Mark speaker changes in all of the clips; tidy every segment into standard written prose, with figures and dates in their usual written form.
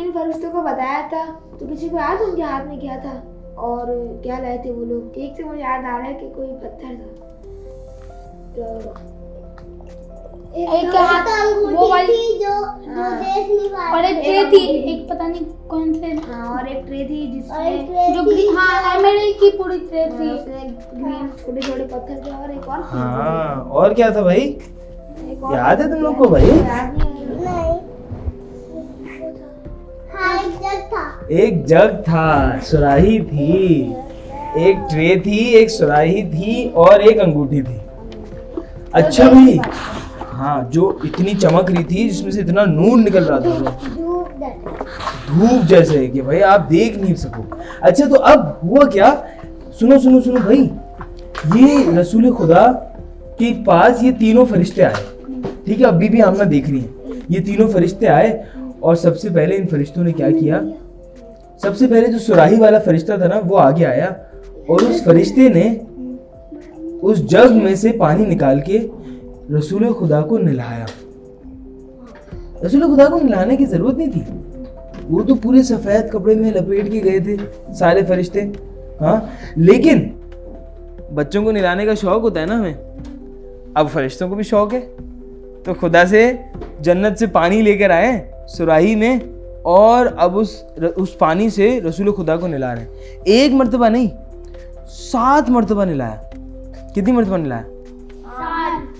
Speaker 1: इन फरिश्तों को बताया था तो किसी को याद उनके हाथ में क्या था और क्या लाए थे वो लोग? एक से मुझे याद आ रहा है कि कोई पत्थर था तो
Speaker 2: एक हाथ वो वाली जो देख नहीं पा रही, और एक ट्रे थी, एक पता नहीं कौन से,
Speaker 1: हाँ, और एक ट्रे थी जिसमें
Speaker 2: जो ग्रीन, हाँ एमरल्ड की पूरी ट्रे थी,
Speaker 1: ग्रीन छोटे छोटे पत्थर थे और एक और थी।
Speaker 3: हाँ, और क्या था भाई?
Speaker 1: एक और
Speaker 3: याद है तुम लोग को भाई?
Speaker 1: याद नहीं आ रहा।
Speaker 2: हाँ एक जग था,
Speaker 3: एक जग था, सुराही थी, एक ट्रे थी, एक सुराही थी और एक अंगूठी थी। अच्छा भाई, हाँ, जो इतनी चमक रही थी जिसमें से इतना नूर निकल रहा था, धूप जैसे कि भाई आप देख नहीं सको। अच्छा तो अब हुआ क्या? सुनो सुनो सुनो भाई, ये रसूल खुदा के पास ये तीनों फरिश्ते आए, ठीक है? अभी भी आमना देख रही हैं। ये तीनों फरिश्ते आए और सबसे पहले इन फरिश्तों ने क्या किया? सबसे पहले जो सुराही वाला फरिश्ता था ना, वो आगे आया और उस फरिश्ते ने उस जग में से पानी निकाल के रसूल खुदा को नहलाया। रसूल खुदा को नहलाने की जरूरत नहीं थी, वो तो पूरे सफेद कपड़े में लपेट के गए थे सारे फरिश्ते, हाँ। लेकिन बच्चों को नहलाने का शौक होता है ना हमें, अब फरिश्तों को भी शौक है, तो खुदा से जन्नत से पानी लेकर आए सुराही में और अब उस पानी से रसूल खुदा को नहला रहे हैं। एक मर्तबा नहीं, 7 मर्तबा नहलाया। कितनी मर्तबा नहलाया?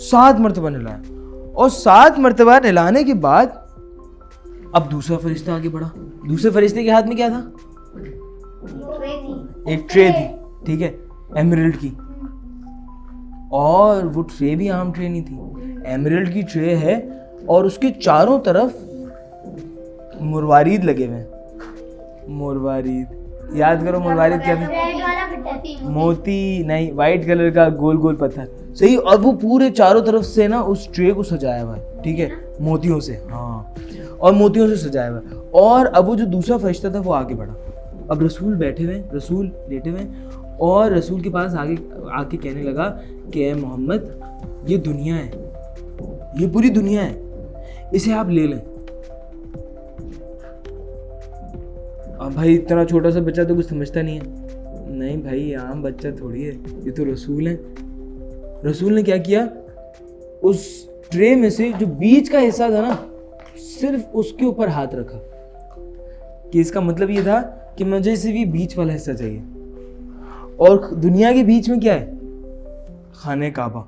Speaker 3: 7 मर्तबा नहलाया। और 7 मर्तबा नहलाने के बाद अब दूसरा फरिश्ता आगे बढ़ा। दूसरे फरिश्ते के हाथ में क्या था? एक ट्रे थी, ठीक है, एमरल्ड की। और वो ट्रे भी आम ट्रे नहीं थी, एमरल्ड की ट्रे है और उसके चारों तरफ मुरवारीद लगे हुए हैं। मुरवारीद, याद करो मुरवारीद क्या था? मोती नहीं, वाइट कलर का गोल गोल पत्थर, सही। और वो पूरे चारों तरफ से ना उस ट्रे को सजाया हुआ है, ठीक है, मोतियों से, हाँ, और मोतियों से सजाया हुआ है। और अब वो जो दूसरा फरिश्ता था वो आगे बढ़ा। अब रसूल बैठे हुए, रसूल लेटे हुए, और रसूल के पास आगे आके कहने लगा कि ए मोहम्मद, ये दुनिया है, ये पूरी दुनिया है, इसे आप ले लें। अब भाई इतना छोटा सा बच्चा तो कुछ समझता नहीं है। नहीं भाई, ये आम बच्चा थोड़ी है, ये तो रसूल है। रसूल ने क्या किया? उस ट्रे में से जो बीच का हिस्सा था ना, सिर्फ उसके ऊपर हाथ रखा, कि इसका मतलब ये था कि मुझे सिर्फ ये बीच वाला हिस्सा चाहिए। और दुनिया के बीच में क्या है? खाने काबा।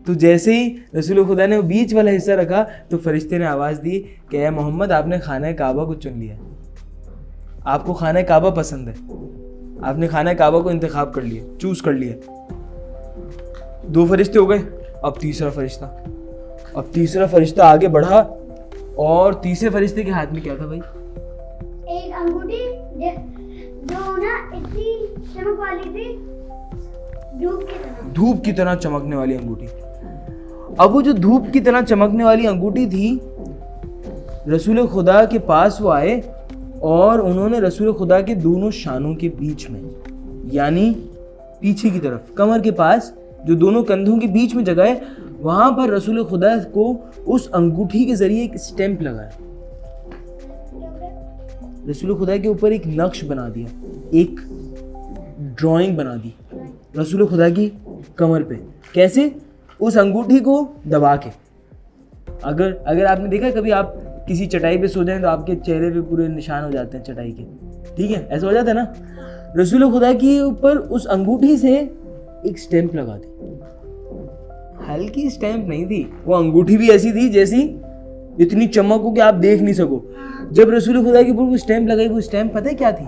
Speaker 3: तो जैसे ही रसूल खुदा ने वो बीच वाला हिस्सा रखा तो फरिश्ते ने आवाज़ दी कि ए मोहम्मद, आपने खाने काबा को चुन लिया, आपको खाने काबा पसंद है, आपने खाने काबा को इंतखाब कर लिया, चूज कर लिया। 2 फरिश्ते हो गए, अब तीसरा फरिश्ता। अब तीसरा फरिश्ता आगे बढ़ा और तीसरे फरिश्ते के हाथ में क्या था भाई?
Speaker 2: एक अंगूठी जो ना इतनी चमक वाली थी,
Speaker 3: धूप की तरह चमकने वाली अंगूठी। अब वो जो धूप की तरह चमकने वाली अंगूठी थी, रसूल खुदा के पास वो आए और उन्होंने रसूल खुदा के दोनों शानों के बीच में, यानी पीछे की तरफ, कमर के पास, जो दोनों कंधों के बीच में जगह है, वहां पर रसूल खुदा को उस अंगूठी के जरिए एक स्टैंप लगाया। रसूल खुदा के ऊपर एक नक्श बना दिया, एक ड्राइंग बना दी रसूल खुदा की कमर पे। कैसे? उस अंगूठी को दबा के। अगर आपने देखा कभी, आप किसी चटाई पे सो जाएं तो आपके चेहरे पे पूरे निशान हो जाते हैं चटाई के, ठीक है, ऐसा हो जाता है ना। रसूल खुदा के ऊपर उस अंगूठी से एक स्टैंप लगा दी। हल्की स्टैंप नहीं थी, वो अंगूठी भी ऐसी थी जैसी इतनी चमक हो कि आप देख नहीं सको। जब रसूल खुदा के ऊपर वो स्टैंप लगाई, वो स्टैंप पता है क्या थी?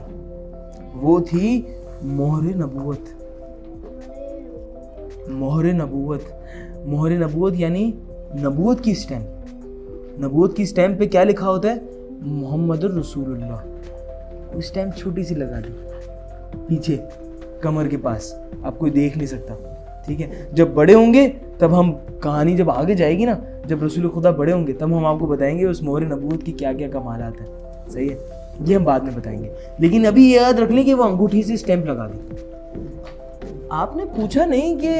Speaker 3: वो थी मोहरे नबूवत। मोहरे नबूवत, मोहरे नबूवत यानी नबूवत की स्टैंप। नबूवत की स्टैंप पे क्या लिखा होता है? मोहम्मदुर रसूलुल्लाह। वो स्टैंप छोटी सी लगा दी पीछे कमर के पास, आप कोई देख नहीं सकता, ठीक है। जब बड़े होंगे तब हम, कहानी जब आगे जाएगी ना, जब रसूल खुदा बड़े होंगे तब हम आपको बताएंगे उस मोहरे नबूवत की क्या क्या कमालात हैं, सही है, ये हम बाद में बताएंगे। लेकिन अभी ये याद रख लें कि वो अंगूठी से स्टैंप लगा दी। आपने पूछा नहीं कि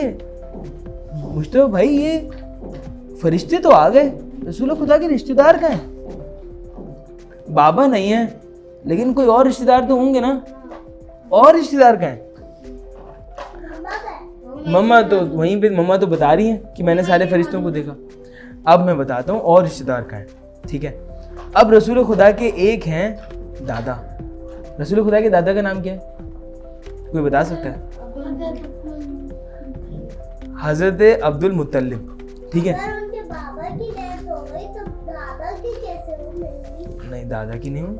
Speaker 3: मुश्तबा भाई ये फरिश्ते तो आ गए, रसूल खुदा के रिश्तेदार कहाँ हैं? बाबा नहीं है, लेकिन कोई और रिश्तेदार तो होंगे ना। और रिश्तेदार कहाँ हैं? मम्मा तो वहीं पे, मम्मा तो बता रही हैं कि मैंने सारे फरिश्तों को देखा। अब मैं बताता हूँ और रिश्तेदार कहाँ हैं, ठीक है। अब रसूल खुदा के एक हैं दादा। रसूल खुदा के दादा का नाम क्या है, कोई बता सकता है? हजरत अब्दुल मुत्तलिब, ठीक है।
Speaker 4: उनके बाबा की डेथ हो गई तो दादा की कैसे हो गई?
Speaker 3: नहीं, दादा की नहीं हुई।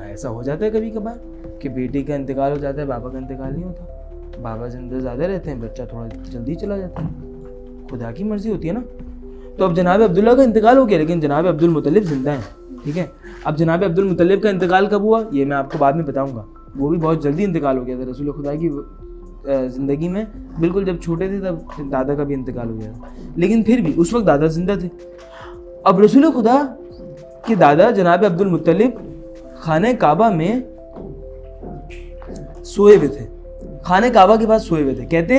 Speaker 3: ऐसा हो जाता है कभी कभार कि बेटे का इंतकाल हो जाता है, बाबा का इंतकाल नहीं होता। बाबा जिंदा ज़्यादा रहते हैं, बच्चा थोड़ा जल्दी चला जाता है, खुदा की मर्जी होती है ना। तो अब जनाब अब्दुल्ला का इंतकाल हो गया, लेकिन जनाब अब्दुल मुत्तलिब जिंदा हैं, ठीक है। अब जनाब अब्दुल मुत्तलिब का इंतकाल कब हुआ ये मैं आपको बाद में बताऊंगा। वो भी बहुत जल्दी इंतकाल हो गया था रसूल खुदा की ज़िंदगी में, बिल्कुल जब छोटे थे तब दादा का भी इंतकाल हो गया था, लेकिन फिर भी उस वक्त दादा जिंदा थे। अब रसूल खुदा के दादा जनाब अब्दुल मुत्तलिब खाने काबा में सोए हुए थे, खाने काबा के पास सोए हुए थे। कहते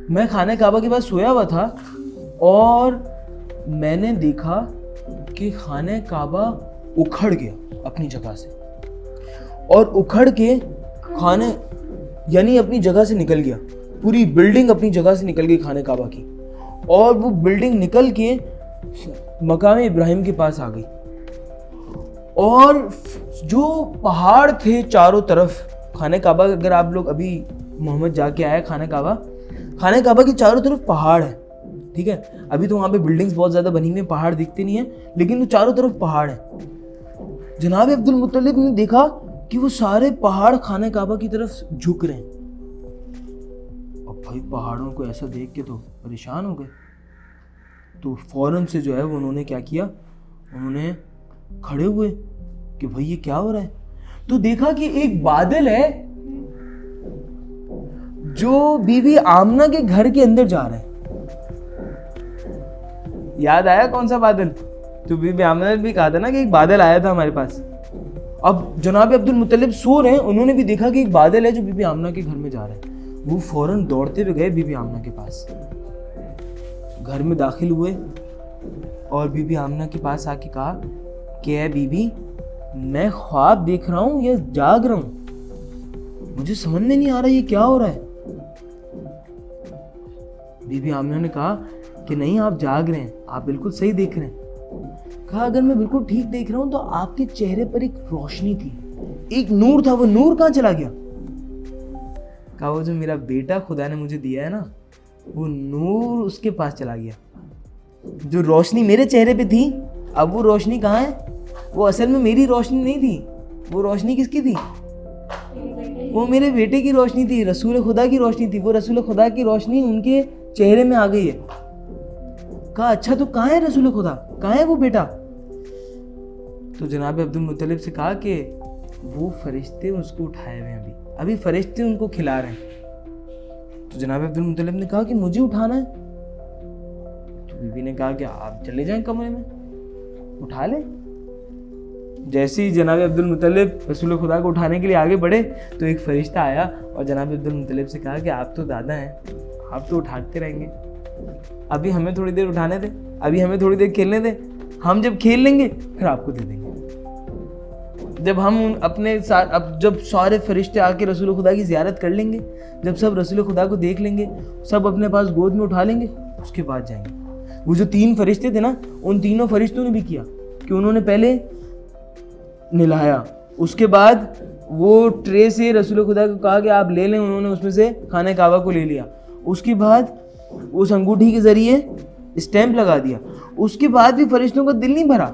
Speaker 3: मैं खाने काबा के पास सोया हुआ था और मैंने देखा कि खाने काबा उखड़ गया अपनी जगह से, और उखड़ के खाने यानी अपनी जगह से निकल गया, पूरी बिल्डिंग अपनी जगह से निकल गई खाने काबा की, और वो बिल्डिंग निकल के मकाम इब्राहिम के पास आ गई। और जो पहाड़ थे चारों तरफ, खाने काबा, अगर आप लोग अभी मोहम्मद जाके आए खाने काबा के चारों तरफ पहाड़ है, ठीक है। अभी तो वहाँ पे बिल्डिंग्स बहुत ज़्यादा बनी हुई हैं, पहाड़ दिखते नहीं है, लेकिन वो चारों तरफ पहाड़ है। जनाब अब्दुल मुत्तलिब ने देखा कि वो सारे पहाड़ खाने काबा की तरफ झुक रहे हैं। अब भाई पहाड़ों को ऐसा देख के तो परेशान हो गए, तो फौरन से जो है वो उन्होंने क्या किया, उन्होंने खड़े हुए कि भाई ये क्या हो रहा है। तो देखा कि एक बादल है जो बीबी आमना के घर के अंदर जा रहा है। याद आया कौन सा बादल? तो बीबी आमना ने भी कहा था ना कि एक बादल आया था हमारे पास। अब जनाब अब्दुल मुत्तलिब सो रहे हैं, उन्होंने भी देखा कि एक बादल है जो बीबी आमना के घर में जा रहा है। वो फौरन दौड़ते हुए गए बीबी आमना के पास, घर में दाखिल हुए और बीबी आमना के पास आके कहा कि ऐ बीबी, मैं ख्वाब देख रहा हूं या जाग रहा हूं, मुझे समझ में नहीं आ रहा ये क्या हो रहा है। बीबी आमना ने कहा कि नहीं, आप जाग रहे हैं, आप बिल्कुल सही देख रहे हैं। कहा अगर मैं बिल्कुल ठीक देख रहा हूं तो आपके चेहरे पर एक रोशनी थी, एक नूर था, वो नूर कहां चला गया? कहा वो जो मेरा बेटा खुदा ने मुझे दिया है ना, वो नूर उसके पास चला गया। जो रोशनी मेरे चेहरे पे थी, अब वो रोशनी कहाँ है? वो असल में मेरी रोशनी नहीं थी, वो रोशनी किसकी थी? वो मेरे बेटे की रोशनी थी, रसूल खुदा की रोशनी थी। वो रसूल खुदा की रोशनी उनके चेहरे में आ गई है। कहा अच्छा तो कहाँ है रसूल खुदा, कहाँ है वो बेटा? तो जनाब अब्दुल मुत्तलिब से कहा कि वो फरिश्ते उसको उठाए हुए हैं, अभी फरिश्ते उनको खिला रहे हैं। तो जनाब अब्दुल मुत्तलिब ने कहा कि मुझे उठाना है। तो बीबी ने कहा कि आप चले जाएं कमरे में, उठा लें। जैसे ही जनाब अब्दुल मुत्तलिब रसूल खुदा को उठाने के लिए आगे बढ़े तो एक फरिश्ता आया और जनाब अब्दुल मुत्तलिब से कहा कि आप तो दादा हैं, आप तो उठाते रहेंगे, अभी हमें थोड़ी देर उठाने दें, अभी हमें थोड़ी देर खेलने दें, हम जब खेल लेंगे फिर आपको दे देंगे। जब हम अपने साथ, अब जब सारे फरिश्ते आके रसूल खुदा की ज़ियारत कर लेंगे, जब सब रसूल खुदा को देख लेंगे, सब अपने पास गोद में उठा लेंगे, उसके बाद जाएंगे। वो जो 3 फरिश्ते थे ना, उन तीनों फरिश्तों ने भी किया कि उन्होंने पहले नहलाया, उसके बाद वो ट्रे से रसूल खुदा को कहा कि आप ले लें, उन्होंने उसमें से खाने काबा को ले लिया। उसके बाद उस अंगूठी के ज़रिए स्टैंप लगा दिया। उसके बाद भी फरिश्तों का दिल नहीं भरा,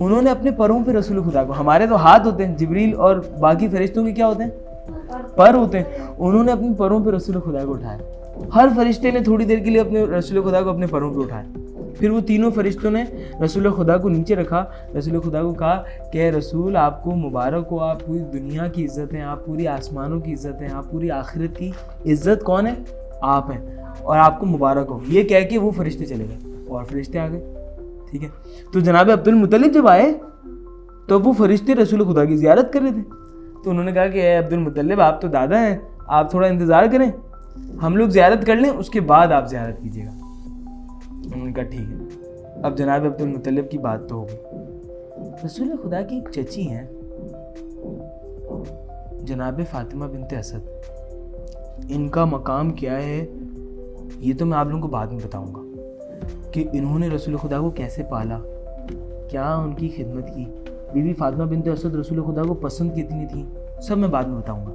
Speaker 3: उन्होंने अपने परों पे रसूल खुदा को, हमारे तो हाथ होते हैं, जिब्रील और बाकी फरिश्तों के क्या होते हैं? पर होते हैं। उन्होंने अपने परों पे रसूल खुदा को उठाया। हर फरिश्ते ने थोड़ी देर के लिए अपने रसूल खुदा को अपने परों पे उठाया। फिर वो तीनों फरिश्तों ने रसूल खुदा को नीचे रखा, रसूल खुदा को कहा कि रसूल आपको मुबारक हो, आप पूरी दुनिया की इज़्ज़त हैं, आप पूरी आसमानों की इज़्ज़त हैं, आप पूरी आखिरत की इज़्ज़त कौन है? आप हैं, और आपको मुबारक हो। ये कह के वो फरिश्ते चले गए और फरिश्ते आ गए, ठीक है। तो जनाब अब्दुल मुत्तलिब जब आए तो वो फरिश्ते रसूल खुदा की ज़ियारत कर रहे थे। तो उन्होंने कहा कि अब्दुल मुत्तलिब आप तो दादा हैं, आप थोड़ा इंतज़ार करें, हम लोग ज़ियारत कर लें, उसके बाद आप ज़ियारत कीजिएगा। उन्होंने कहा ठीक है। अब जनाब अब्दुल मुत्तलिब की बात तो हो गई, रसूल खुदा की एक चची हैं जनाब फातिमा बिनते असद। इनका मकाम क्या है ये तो मैं आप लोगों को बाद में बताऊंगा कि इन्होंने रसूल खुदा को कैसे पाला, क्या उनकी खिदमत की। बीबी फातिमा बिनते असद रसूल खुदा को पसंद कितनी थी, सब मैं बाद में बताऊंगा।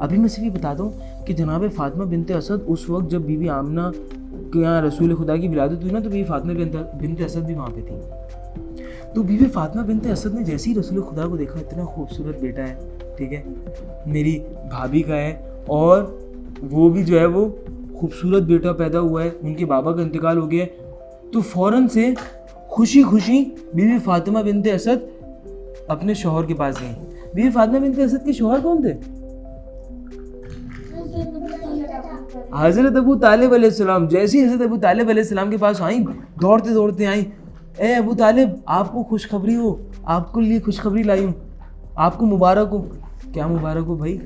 Speaker 3: अभी मैं सिर्फ ये बता दूं कि जनाब फातिमा बिनते असद उस वक्त जब बीबी आमना के यहाँ रसूल खुदा की विलादत हुई ना, तो बीबी फातिमा बिनते असद भी वहाँ पे थी। तो बीबी फातिमा बिनते असद ने जैसे ही रसूल खुदा को देखा, इतना खूबसूरत बेटा है, ठीक है, मेरी भाभी का है, और वो भी जो है वो खूबसूरत बेटा पैदा हुआ है, उनके बाबा का इंतकाल हो गया है, तो फ़ौरन से खुशी खुशी बीबी फातिमा बिनते असद अपने शौहर के पास गई। बीबी फातिमा बिनते असद के शौहर कौन थे? हज़रत अबू तालिब अलैहिस्सलाम। जैसे ही हज़रत अबू तालिब अलैहिस्सलाम के पास आई, दौड़ते दौड़ते आई, ए अबू तालिब आपको खुशखबरी हो, आपके लिए खुशखबरी लाई हूँ, आपको मुबारक हो। क्या मुबारक हो भाई?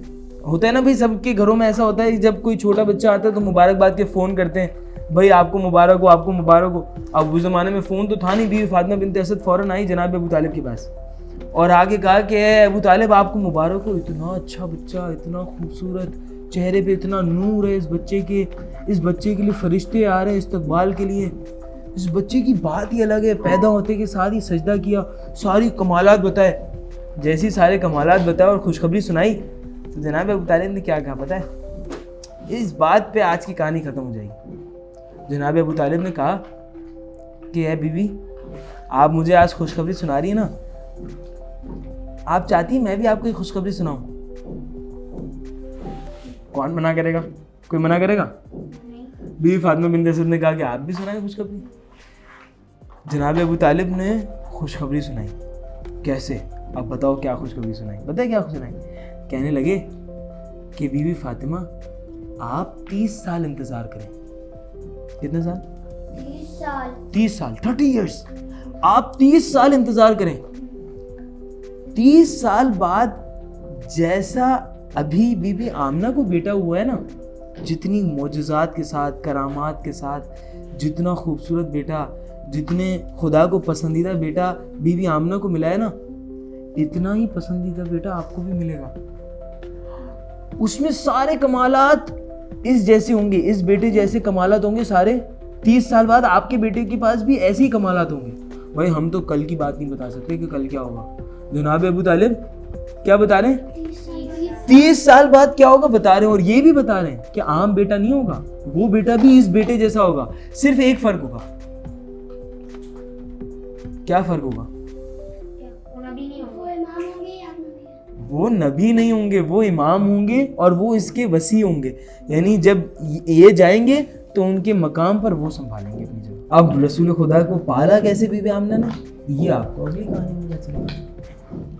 Speaker 3: होता है ना भाई, सबके घरों में ऐसा होता है, जब कोई छोटा बच्चा आता है तो मुबारकबाद के फ़ोन करते हैं, भाई आपको मुबारक हो, आपको मुबारक हो। अब उस ज़माने में फ़ोन तो था नहीं। बीवी फातिमा बिनते असद फ़ौरन आई जनाब अबू तालिब के पास और आगे कहा कि अबू तालिब आपको मुबारक हो, इतना अच्छा बच्चा, इतना खूबसूरत, चेहरे पे इतना नूर है इस बच्चे के लिए फरिश्ते आ रहे हैं इस्तकबाल के लिए। इस बच्चे की बात ही अलग है, पैदा होते के साथ ही सजदा किया, सारी कमालात बताए। जैसे ही सारे कमालात बताए और खुशखबरी सुनाई तो जनाब अबू तालिब ने क्या कहा पता है? इस बात पे आज की कहानी ख़त्म हो जाएगी। जनाब अबू तालिब ने कहा कि है बीवी, आप मुझे आज खुशखबरी सुना रही है ना, आप चाहती हैं मैं भी आपको एक खुशखबरी सुनाऊं? कौन मना करेगा? कोई मना करेगा? बीवी फातिमा बिनते असद ने कहा कि आप भी सुनाएं खुशखबरी। जनाब अबू तालिब ने खुशखबरी सुनाई। कैसे? अब बताओ क्या खुशखबरी सुनाई? बताए क्या सुनाई? कहने लगे कि बीवी फातिमा आप 30 साल इंतज़ार करें। कितने साल? 30 साल, 30 इयर्स। आप 30 साल इंतज़ार करें। 30 साल बाद जैसा अभी बीबी आमना को बेटा हुआ है ना, जितनी मोजज़ात के साथ, करामात के साथ, जितना खूबसूरत बेटा, जितने खुदा को पसंदीदा बेटा बीबी आमना को मिला है ना, इतना ही पसंदीदा बेटा आपको भी मिलेगा। उसमें सारे कमालात इस जैसे होंगे, इस बेटे जैसे कमालात होंगे सारे। 30 साल बाद आपके बेटे के पास भी ऐसे ही कमालात होंगे। भाई हम तो कल की बात नहीं बता सकते कि कल क्या होगा। जनाब अबू तालिब क्या बता रहे हैं? 30 साल बाद क्या होगा बता रहे हैं, और ये भी बता रहे हैं कि आम बेटा नहीं होगा, वो बेटा भी इस बेटे जैसा होगा। सिर्फ एक फर्क होगा। क्या फर्क होगा? वो नबी नहीं होंगे, वो इमाम होंगे और वो इसके वसी होंगे। यानी जब ये जाएंगे तो उनके मकाम पर वो संभालेंगे अपनी जगह। अब रसूल खुदा को पाला कैसे बीबी आमना ने, ये आपको अगली कहानी में पता चलेगा।